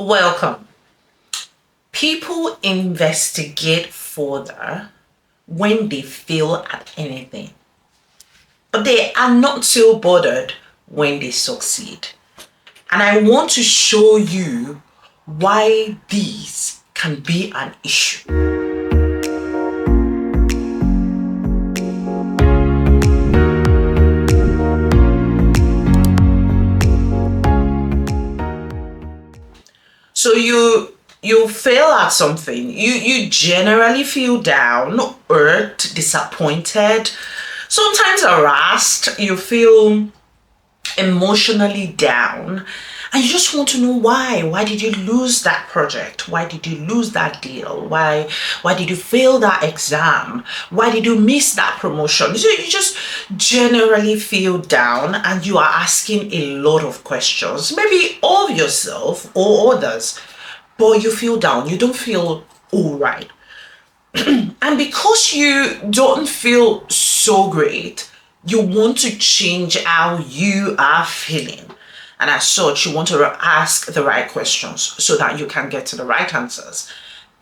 Welcome. People investigate further when they fail at anything, but they are not so bothered when they succeed. And I want to show you why these can be an issue. So you fail at something. You generally feel down, hurt, disappointed, sometimes harassed. You feel emotionally down, and you just want to know why. Why did you lose that project? Why did you lose that deal? Why did you fail that exam? Why did you miss that promotion? So you just generally feel down, and you are asking a lot of questions, maybe of yourself or others, but you feel down. You don't feel all right. And because you don't feel so great, you want to change how you are feeling. And as such, you want to ask the right questions so that you can get to the right answers.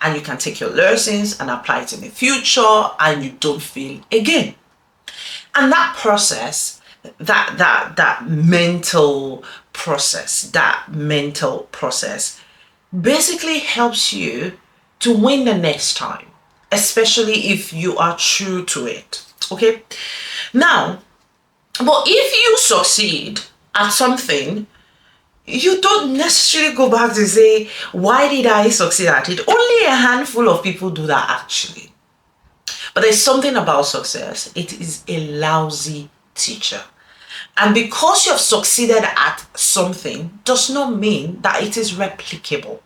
And you can take your lessons and apply it in the future, and you don't fail again. And that process, that mental process basically helps you to win the next time, especially if you are true to it. Okay? Now, but if you succeed at something, you don't necessarily go back to say, why did I succeed at it? Only a handful of people do that actually. But there's something about success. It is a lousy teacher. And because you have succeeded at something does not mean that it is replicable.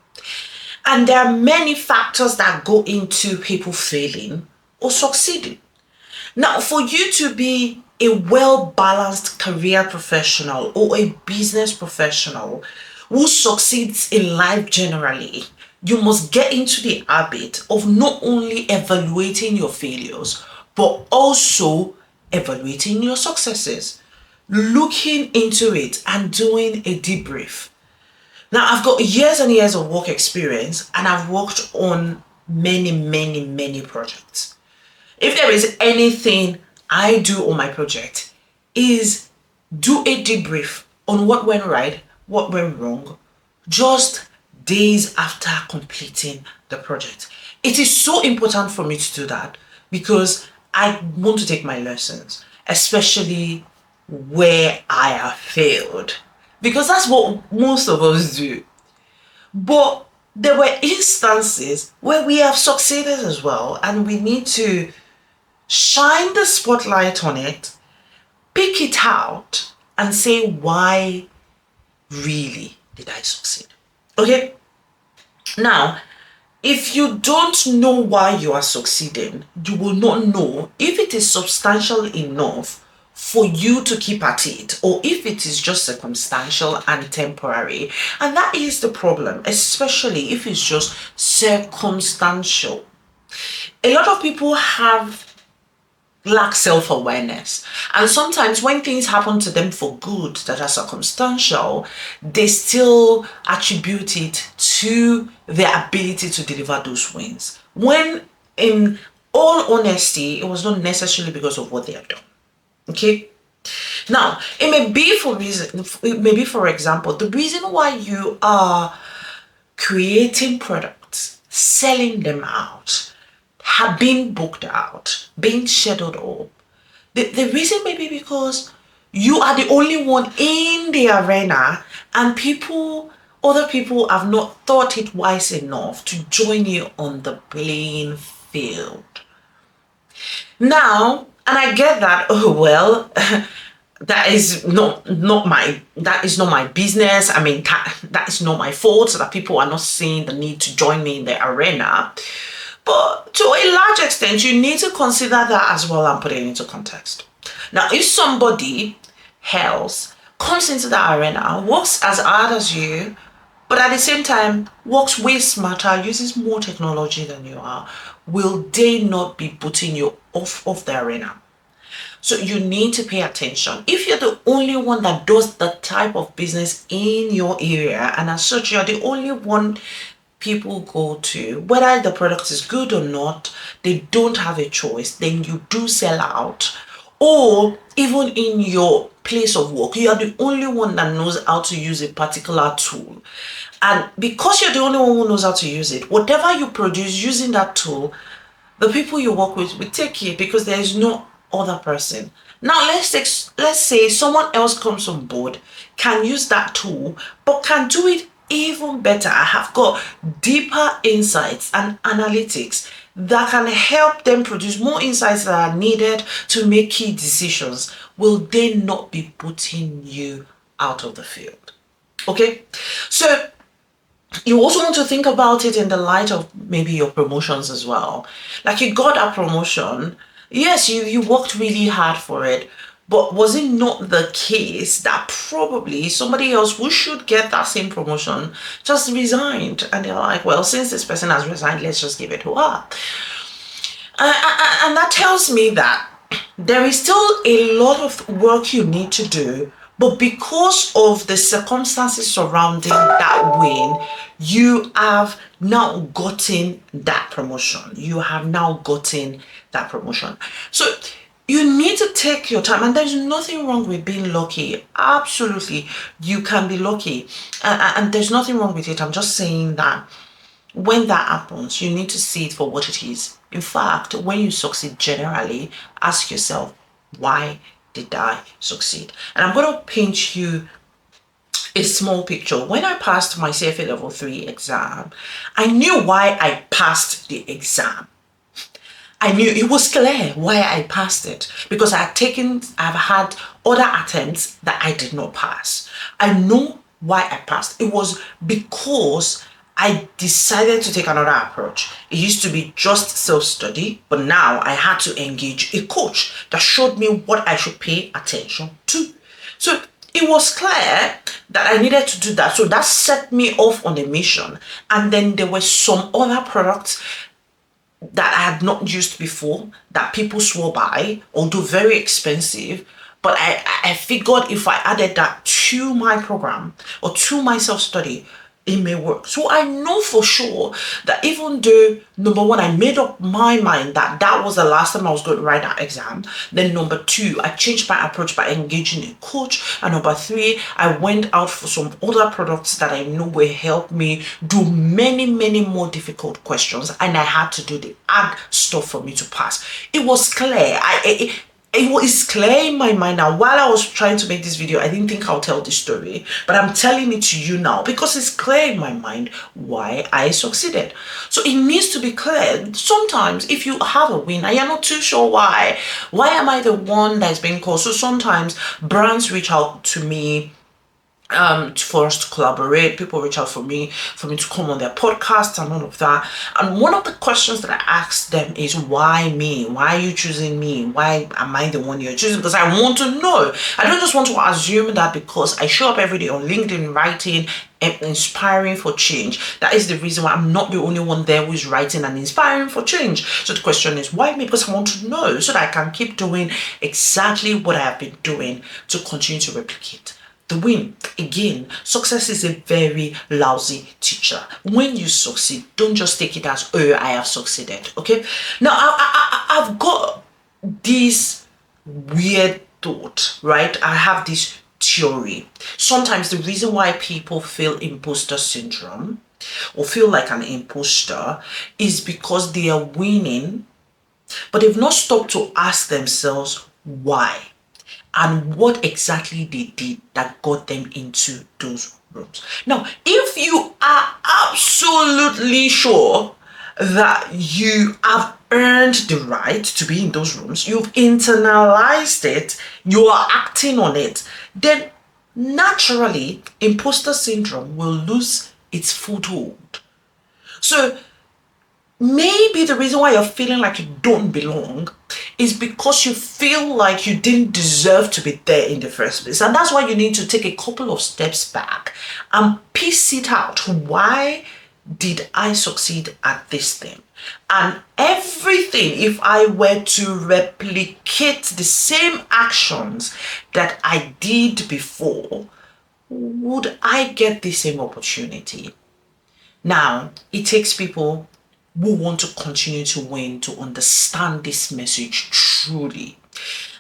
And there are many factors that go into people failing or succeeding. Now, for you to be a well-balanced career professional or a business professional who succeeds in life generally, you must get into the habit of not only evaluating your failures, but also evaluating your successes, looking into it and doing a debrief. Now, I've got years and years of work experience, and I've worked on many projects. If there is anything I do on my project, is do a debrief on what went right, what went wrong, just days after completing the project. It is so important for me to do that because I want to take my lessons, especially where I have failed, because that's what most of us do. But there were instances where we have succeeded as well, and we need to shine the spotlight on it, pick it out, and say, why really did I succeed? Okay? Now, if you don't know why you are succeeding, you will not know if it is substantial enough for you to keep at it, or if it is just circumstantial and temporary. And that is the problem, especially if it's just circumstantial. A lot of people lack self-awareness, and sometimes when things happen to them for good that are circumstantial, they still attribute it to their ability to deliver those wins, when in all honesty it was not necessarily because of what they have done. Okay, now it may be for example, the reason why you are creating products, selling them out, have been booked out, being scheduled up. The reason may be because you are the only one in the arena, and other people have not thought it wise enough to join you on the playing field. Now, and I get that, oh well, that is not my business. I mean, that is not my fault that people are not seeing the need to join me in the arena. But to a large extent, you need to consider that as well and put it into context. Now, if somebody else comes into the arena, works as hard as you, but at the same time works way smarter, uses more technology than you are, will they not be putting you off of the arena? So you need to pay attention. If you're the only one that does that type of business in your area, and as such, you're the only one people go to, whether the product is good or not, they don't have a choice, then you do sell out. Or even in your place of work, you are the only one that knows how to use a particular tool. And because you're the only one who knows how to use it, whatever you produce using that tool, the people you work with will take it because there is no other person. Now let's say someone else comes on board, can use that tool, but can do it even better. I have got deeper insights and analytics that can help them produce more insights that are needed to make key decisions. Will they not be putting you out of the field? Okay, so you also want to think about it in the light of maybe your promotions as well. Like, you got a promotion, yes, you worked really hard for it, but was it not the case that probably somebody else who should get that same promotion just resigned, and they're like, well, since this person has resigned, let's just give it to her. And that tells me that there is still a lot of work you need to do, but because of the circumstances surrounding that win, you have now gotten that promotion. You have now gotten that promotion. So you need to take your time, and there's nothing wrong with being lucky. Absolutely, you can be lucky, and there's nothing wrong with it. I'm just saying that when that happens, you need to see it for what it is. In fact, when you succeed, generally, ask yourself, why did I succeed? And I'm going to paint you a small picture. When I passed my CFA Level 3 exam, I knew why I passed the exam. I knew it was clear why I passed it, because I've had other attempts that I did not pass. I know why I passed. It was because I decided to take another approach. It used to be just self-study, but now I had to engage a coach that showed me what I should pay attention to. So it was clear that I needed to do that. So that set me off on a mission. And then there were some other products that I had not used before that people swore by, although very expensive. But I figured if I added that to my program or to my self-study, it may work. So I know for sure that even though, number one, I made up my mind that that was the last time I was going to write that exam. Then number two, I changed my approach by engaging a coach. And number three, I went out for some other products that I know will help me do many, many more difficult questions. And I had to do the hard stuff for me to pass. It was clear. It was clear in my mind now. While I was trying to make this video, I didn't think I'll tell this story, but I'm telling it to you now because it's clear in my mind why I succeeded. So it needs to be clear. Sometimes if you have a win and you're not too sure why am I the one that's being called? So sometimes brands reach out to me for us to collaborate. People reach out for me to come on their podcast and all of that. And one of the questions that I ask them is, why me? Why are you choosing me? Why am I the one you're choosing? Because I want to know. I don't just want to assume that because I show up every day on LinkedIn writing and inspiring for change. That is the reason why I'm not the only one there who is writing and inspiring for change. So the question is, why me? Because I want to know so that I can keep doing exactly what I have been doing to continue to replicate the win. Again, success is a very lousy teacher. When you succeed, don't just take it as, oh, I have succeeded. Okay. Now, I've got this weird thought, right? I have this theory. Sometimes the reason why people feel imposter syndrome or feel like an imposter is because they are winning, but they've not stopped to ask themselves why and what exactly they did that got them into those rooms. Now, if you are absolutely sure that you have earned the right to be in those rooms, you've internalized it, you are acting on it, then naturally imposter syndrome will lose its foothold. So maybe the reason why you're feeling like you don't belong is because you feel like you didn't deserve to be there in the first place. And that's why you need to take a couple of steps back and piece it out. Why did I succeed at this thing? And everything, if I were to replicate the same actions that I did before, would I get the same opportunity? Now, it takes people who want to continue to win to understand this message truly.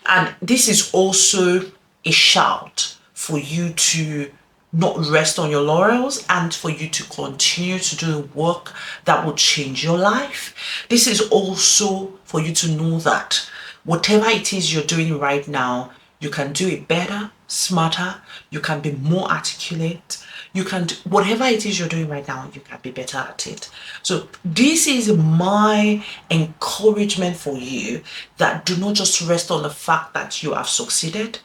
And this is also a shout for you to not rest on your laurels and for you to continue to do the work that will change your life. This is also for you to know that whatever it is you're doing right now, you can do it better, smarter, you can be more articulate, you can do whatever it is you're doing right now, you can be better at it. So this is my encouragement for you, that do not just rest on the fact that you have succeeded.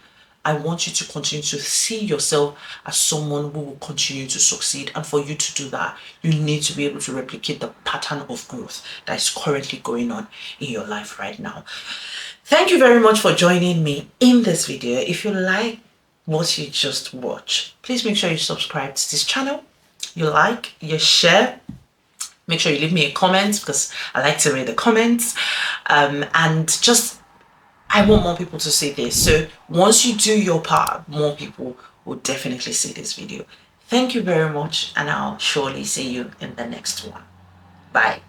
I want you to continue to see yourself as someone who will continue to succeed. And for you to do that, you need to be able to replicate the pattern of growth that is currently going on in your life right now. Thank you very much for joining me in this video. If you like what you just watched, please make sure you subscribe to this channel, you like, you share. Make sure you leave me a comment, because I like to read the comments. And just, I want more people to see this. So once you do your part, more people will definitely see this video. Thank you very much, and I'll surely see you in the next one. Bye.